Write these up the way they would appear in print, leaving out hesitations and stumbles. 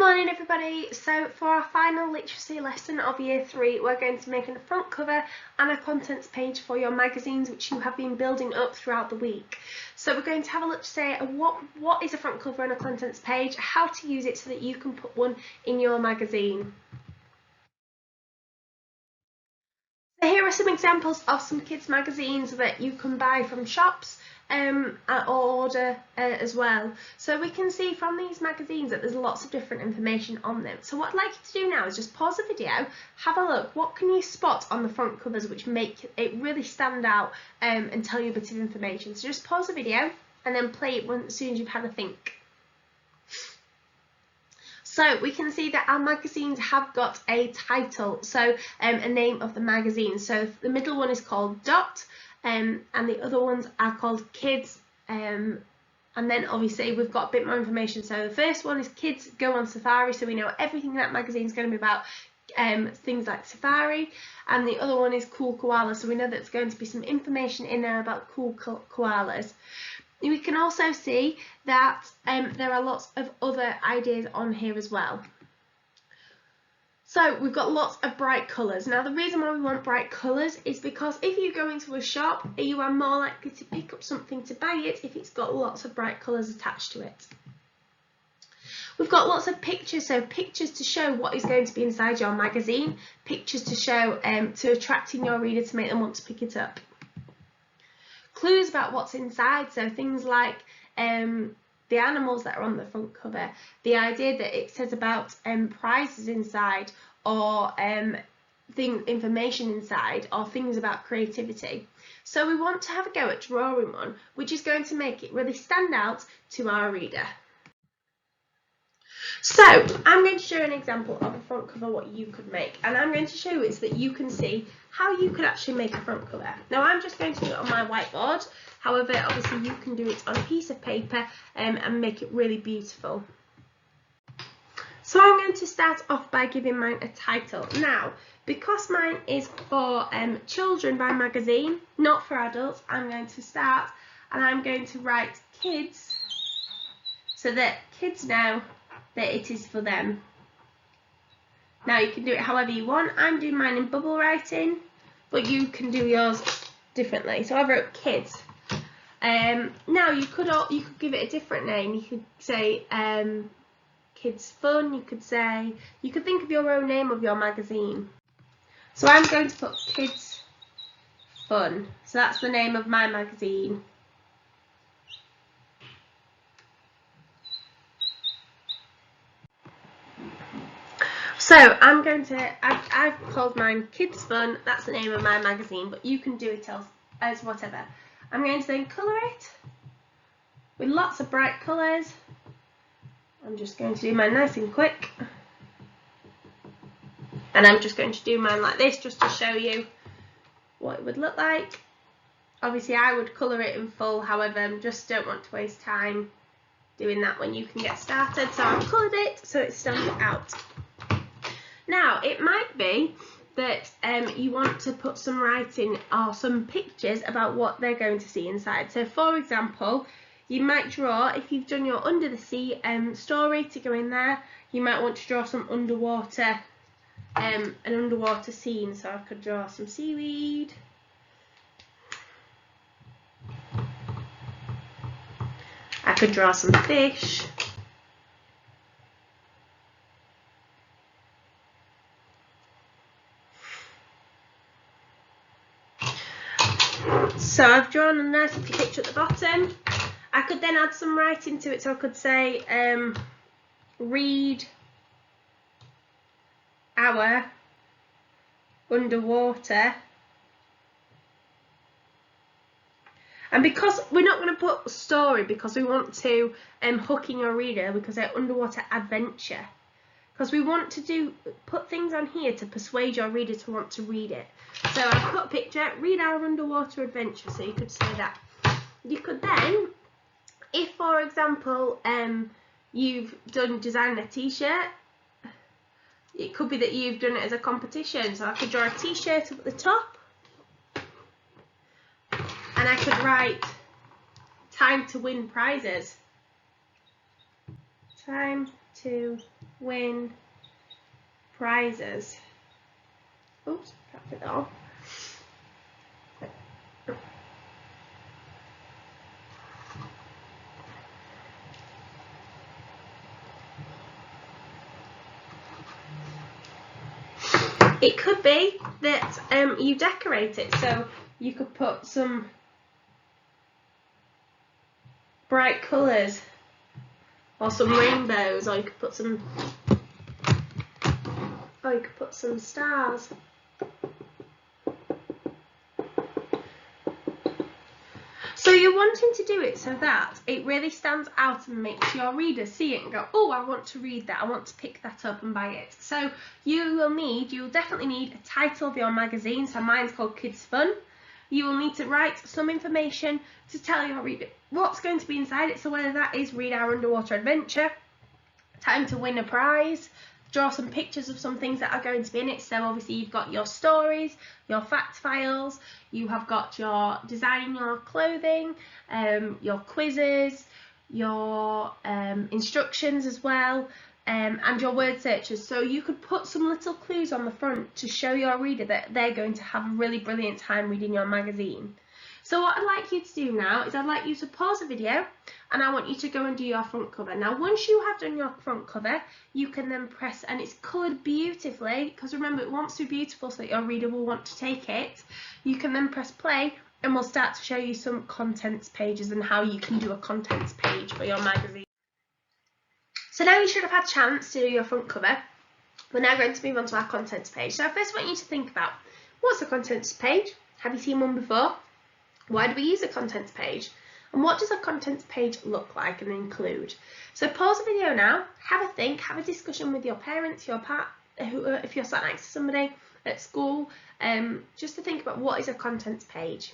morning everybody. So for our final literacy lesson of year 3, we're going to make a front cover and a contents page for your magazines which you have been building up throughout the week. So we're going to have a look to say what is a front cover and a contents page, how to use it so that you can put one in your magazine. So here are some examples of some kids magazines that you can buy from shops or order as well. So we can see from these magazines that there's lots of different information on them. So what I'd like you to do now is just pause the video, have a look, what can you spot on the front covers which make it really stand out and tell you a bit of information. So just pause the video and then play it as soon as you've had a think. So we can see that our magazines have got a title, so a name of the magazine. So the middle one is called Dot, and the other ones are called Kids, and then obviously we've got a bit more information. So the first one is Kids Go on Safari, so we know everything that magazine is going to be about, things like safari, and the other one is Cool Koalas, so we know there's going to be some information in there about cool koalas. We can also see that there are lots of other ideas on here as well. So we've got lots of bright colours. Now the reason why we want bright colours is because if you go into a shop, you are more likely to pick up something to buy it if it's got lots of bright colours attached to it. We've got lots of pictures, so pictures to show what is going to be inside your magazine, pictures to show to attracting your reader to make them want to pick it up. Clues about what's inside, so things like the animals that are on the front cover, the idea that it says about prizes inside, or information inside, or things about creativity. So we want to have a go at drawing one which is going to make it really stand out to our reader. So I'm going to show an example of a front cover what you could make, and I'm going to show it so that you can see how you could actually make a front cover. Now I'm just going to do it on my whiteboard, however obviously you can do it on a piece of paper and make it really beautiful. So I'm going to start off by giving mine a title. Now because mine is for children by magazine, not for adults, I'm going to start and I'm going to write kids so that kids know that it is for them. Now you can do it however you want. I'm doing mine in bubble writing, but you can do yours differently. So I wrote kids. Now you could give it a different name. You could say Kids Fun. You could think of your own name of your magazine. So I'm going to put Kids Fun. So that's the name of my magazine. So I've called mine Kids Fun, that's the name of my magazine, but you can do it as whatever. I'm going to then colour it with lots of bright colours. I'm just going to do mine nice and quick. And I'm just going to do mine like this just to show you what it would look like. Obviously I would colour it in full, however I just don't want to waste time doing that when you can get started. So I've coloured it so it stands out. Now, it might be that you want to put some writing or some pictures about what they're going to see inside. So, for example, you might draw, if you've done your under the sea story to go in there, you might want to draw some underwater, an underwater scene. So I could draw some seaweed. I could draw some fish. So I've drawn a nice little picture at the bottom. I could then add some writing to it, so I could say read our underwater. And because we're not going to put story, because we want to hook in your reader, because they're underwater adventure. Because we want to put things on here to persuade your reader to want to read it. So I've put a picture, read our underwater adventure, so you could say that. You could then, if for example you've designed a t-shirt, it could be that you've done it as a competition. So I could draw a t-shirt up at the top, and I could write time to win prizes. Time to win prizes. Oops, can't fit that on. It could be that you decorate it, so you could put some bright colours or some rainbows, or you could put some stars. So you're wanting to do it so that it really stands out and makes your readers see it and go, oh, I want to read that, I want to pick that up and buy it. So you'll definitely need a title of your magazine. So mine's called Kids Fun. You will need to write some information to tell your reader what's going to be inside it. So whether that is read our underwater adventure, time to win a prize, draw some pictures of some things that are going to be in it. So obviously you've got your stories, your fact files, you have got your designing your clothing, your quizzes, your instructions as well, and your word searches. So you could put some little clues on the front to show your reader that they're going to have a really brilliant time reading your magazine. So what I'd like you to do now is I'd like you to pause the video and I want you to go and do your front cover. Now once you have done your front cover, you can then press, and it's coloured beautifully, because remember it wants to be beautiful so that your reader will want to take it. You can then press play and we'll start to show you some contents pages and how you can do a contents page for your magazine. So now you should have had a chance to do your front cover. We're now going to move on to our contents page. So I first want you to think about, what's a contents page? Have you seen one before? Why do we use a contents page? And what does a contents page look like and include? So pause the video now, have a think, have a discussion with your parents, if you're sat next to somebody at school, just to think about what is a contents page.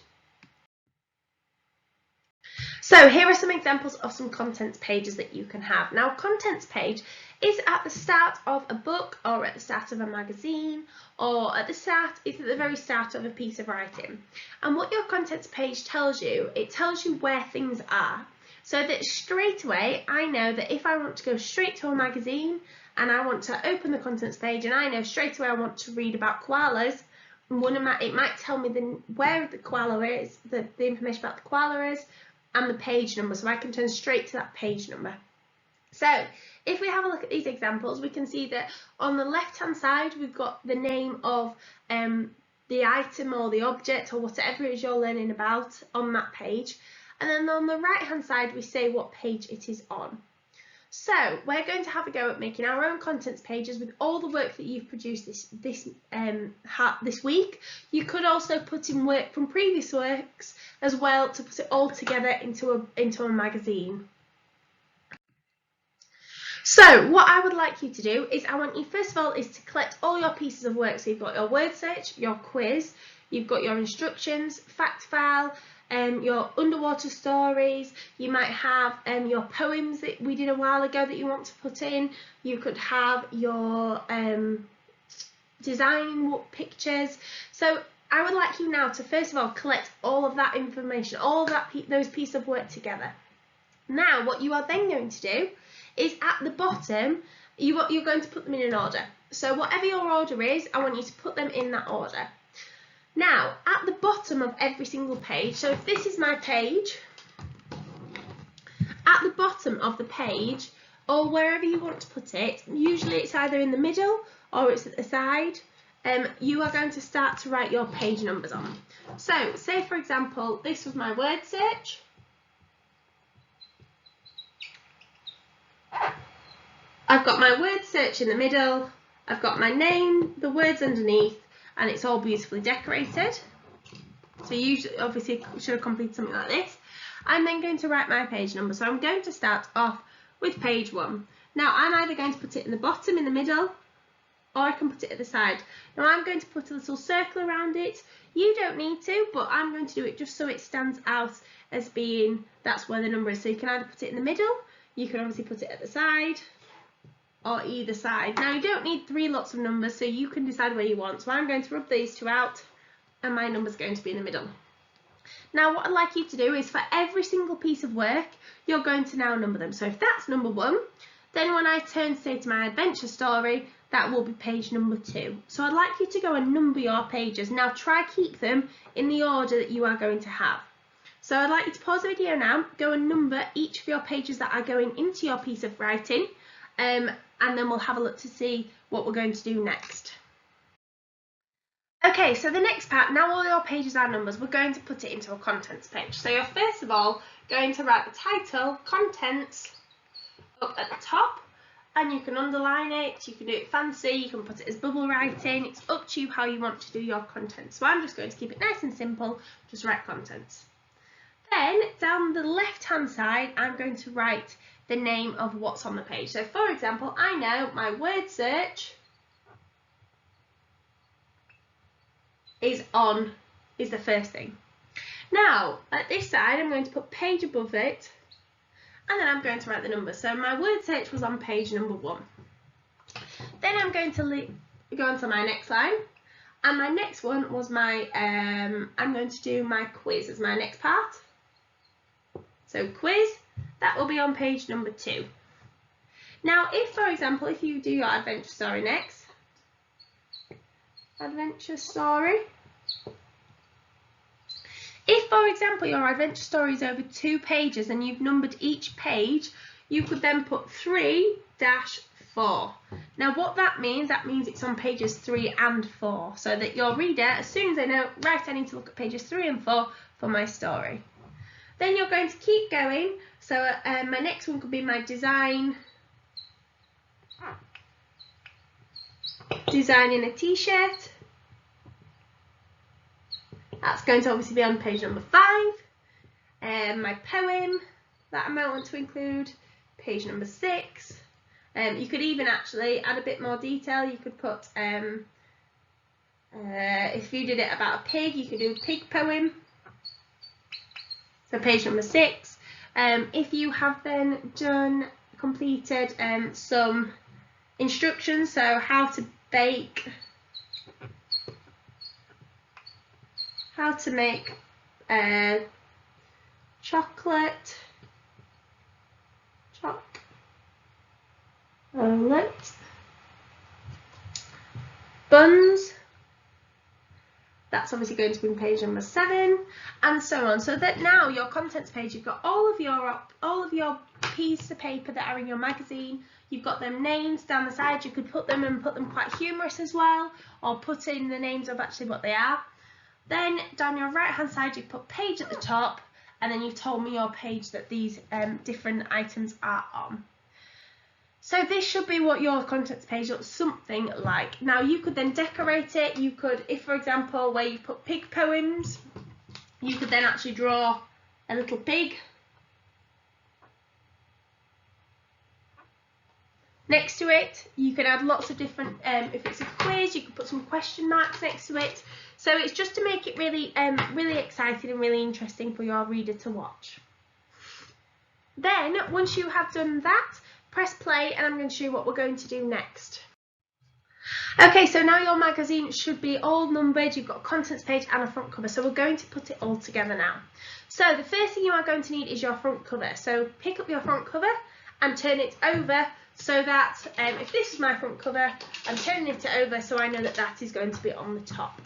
So here are some examples of some contents pages that you can have. Now, a contents page is at the start of a book, or at the start of a magazine, or at the very start of a piece of writing. And what your contents page tells you, it tells you where things are, so that straight away I know that if I want to go straight to a magazine and I want to open the contents page and I know straight away I want to read about koalas, it might tell me where the koala is, the information about the koala is, and the page number, so I can turn straight to that page number. So if we have a look at these examples, we can see that on the left hand side we've got the name of the item or the object or whatever it is you're learning about on that page, and then on the right hand side we say what page it is on. So we're going to have a go at making our own contents pages with all the work that you've produced this week. You could also put in work from previous works as well to put it all together into a magazine. So what I would like you to do is I want you first of all is to collect all your pieces of work. So you've got your word search, your quiz, you've got your instructions, fact file, your underwater stories, you might have your poems that we did a while ago that you want to put in, you could have your design pictures. So I would like you now to first of all collect all of that information, all of those pieces of work together. Now what you are then going to do is at the bottom you're going to put them in an order. So whatever your order is, I want you to put them in that order. Now, at the bottom of every single page, so if this is my page, at the bottom of the page, or wherever you want to put it, usually it's either in the middle or it's at the side, you are going to start to write your page numbers on. So, say for example, this was my word search. I've got my word search in the middle, I've got my name, the words underneath, and it's all beautifully decorated. So you obviously should have completed something like this. I'm then going to write my page number. So I'm going to start off with page 1. Now I'm either going to put it in the bottom, in the middle, or I can put it at the side. Now I'm going to put a little circle around it. You don't need to, but I'm going to do it just so it stands out as being, that's where the number is. So you can either put it in the middle, you can obviously put it at the side, or either side. Now you don't need 3 lots of numbers, so you can decide where you want. So I'm going to rub these 2 out and my number's going to be in the middle. Now what I'd like you to do is for every single piece of work, you're going to now number them. So if that's number 1, Then when I turn to say to my adventure story, that will be page number 2. So I'd like you to go and number your pages. Now try keep them in the order that you are going to have. So I'd like you to pause the video now, go and number each of your pages that are going into your piece of writing, and then we'll have a look to see what we're going to do next. Okay, so the next part, now all your pages are numbers, we're going to put it into a contents page. So you're first of all going to write the title, contents, up at the top, and you can underline it, you can do it fancy, you can put it as bubble writing, it's up to you how you want to do your contents. So I'm just going to keep it nice and simple, just write contents. Then down the left hand side, I'm going to write the name of what's on the page. So for example, I know my word search is the first thing. Now at this side, I'm going to put page above it, and then I'm going to write the number. So my word search was on page number 1. Then I'm going to go on to my next line, and my next one was my, I'm going to do my quiz as my next part. So quiz, that will be on page number 2. Now if, for example, if you do your adventure story next, adventure story, if, for example, your adventure story is over 2 pages and you've numbered each page, you could then put 3-4. Now what that means it's on pages 3 and 4, so that your reader, as soon as they know, right, I need to look at pages 3 and 4 for my story. Then you're going to keep going, so my next one could be my designing a t-shirt. That's going to obviously be on page number 5. My poem that I might want to include, page number 6. You could even actually add a bit more detail. You could put, if you did it about a pig, you could do a pig poem. So page number 6. If you have then completed some instructions, so how to bake, how to make chocolate buns, that's obviously going to be page number 7, and so on. So that now your contents page, you've got all of your pieces of paper that are in your magazine. You've got them names down the side. You could put them quite humorous as well, or put in the names of actually what they are. Then down your right hand side, you've put page at the top, and then you've told me your page that these different items are on. So this should be what your contents page looks something like. Now you could then decorate it. You could, if for example where you put pig poems, you could then actually draw a little pig next to it. You can add lots of different, if it's a quiz, you could put some question marks next to it. So it's just to make it really, really exciting and really interesting for your reader to watch. Then once you have done that, press play, and I'm going to show you what we're going to do next. Okay, so now your magazine should be all numbered. You've got a contents page and a front cover, so we're going to put it all together now. So the first thing you are going to need is your front cover. So pick up your front cover and turn it over, so that if this is my front cover, I'm turning it over so I know that that is going to be on the top.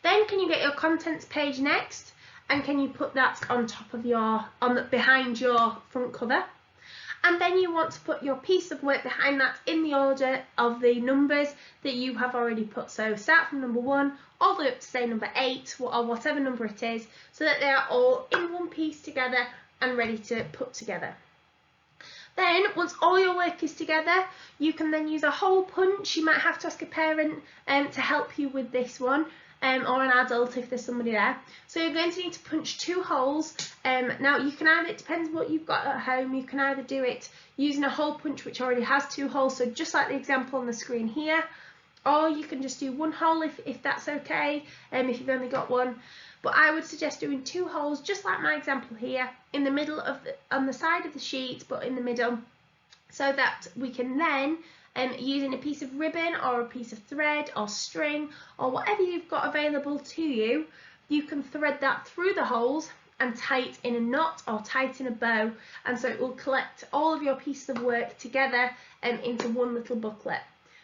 Then can you get your contents page next, and can you put that on top of behind your front cover? And then you want to put your piece of work behind that in the order of the numbers that you have already put. So start from number 1 all the way up to say number 8, or whatever number it is, so that they are all in one piece together and ready to put together. Then once all your work is together, you can then use a hole punch. You might have to ask a parent to help you with this one. Or an adult if there's somebody there. So you're going to need to punch 2 holes. Now you can either, it depends what you've got at home, you can either do it using a hole punch which already has 2 holes, so just like the example on the screen here, or you can just do 1 hole if that's okay, if you've only got 1. But I would suggest doing 2 holes, just like my example here, in the middle of on the side of the sheet, but in the middle, so that we can then, using a piece of ribbon or a piece of thread or string or whatever you've got available to you, you can thread that through the holes and tie it in a knot or tie it in a bow, and so it will collect all of your pieces of work together into one little booklet.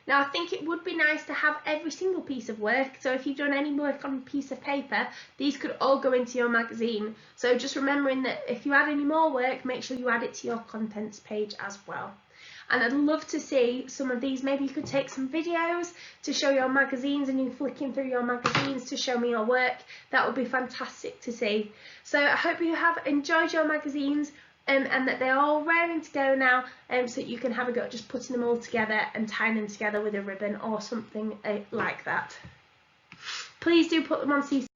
Now I think it would be nice to have every single piece of work, so if you've done any work on a piece of paper, these could all go into your magazine. So just remembering that if you add any more work, make sure you add it to your contents page as well. And I'd love to see some of these. Maybe you could take some videos to show your magazines, and you flicking through your magazines to show me your work. That would be fantastic to see. So I hope you have enjoyed your magazines, and that they're all raring to go now, so that you can have a go at just putting them all together and tying them together with a ribbon or something like that. Please do put them on CC